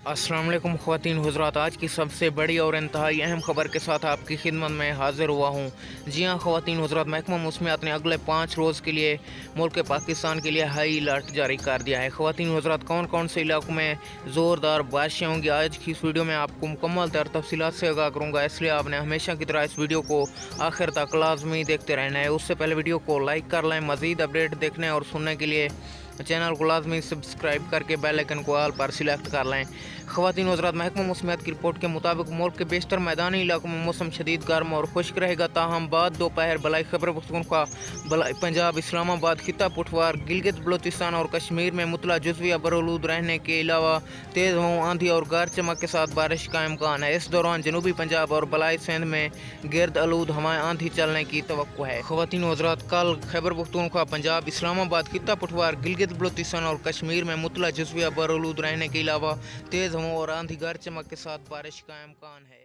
अस्सलाम वालेकुम ख़वातीन हज़रात, आज की सबसे बड़ी और इंतहाई अहम खबर के साथ आपकी खिदमत में हाज़िर हुआ हूँ। जी हाँ ख़वातीन हज़रात, महकमा मौसमियात ने अगले 5 रोज़ के लिए मुल्क पाकिस्तान के लिए हाई अलर्ट जारी कर दिया है। ख़वातीन हज़रात, कौन कौन से इलाकों में ज़ोरदार बारिशें होंगी, आज की इस वीडियो में आपको मुकम्मल तफसीलात से आगाह करूँगा, इसलिए आपने हमेशा की तरह इस वीडियो को आखिर तक लाजमी देखते रहना है। उससे पहले वीडियो को लाइक कर लें। मज़ीद अपडेट देखने और सुनने के लिए चैनल को लाजमी सब्सक्राइब करके बेल आइकन को ऑल पर सिलेक्ट कर लें। ख़वातीन हज़रात, महकमा मौसमियात की रिपोर्ट के मुताबिक मुल्क के बेशतर मैदानी इलाकों में मौसम शदीद गर्म और खुश्क रहेगा, ताहम बाद दोपहर बलाई खैबर पख्तूनख्वा, पंजाब, इस्लामाबाद, खिता पुठवार, गिलगित बलोचिस्तान और कश्मीर में मुतला जुज़वी बरआलूद रहने के अलावा तेज़ हवाओं, आंधी और गरज चमक के साथ बारिश का इम्कान है। इस दौरान जनूबी पंजाब और बलाई सिंध में गिरद आलूद हवाएं आंधी चलने की तवक्को है। ख़वातीन हज़रात, कल खैबर पख्तूनख्वा, पंजाब, इस्लामाबाद, खिता पुठवार, गिलगित बलोचिस्तान और कश्मीर में मुतला जुज़वी बरआलूद रहने के अलावा तेज़ हवाओं और आंधी गरज चमक के साथ बारिश का इम्कान है।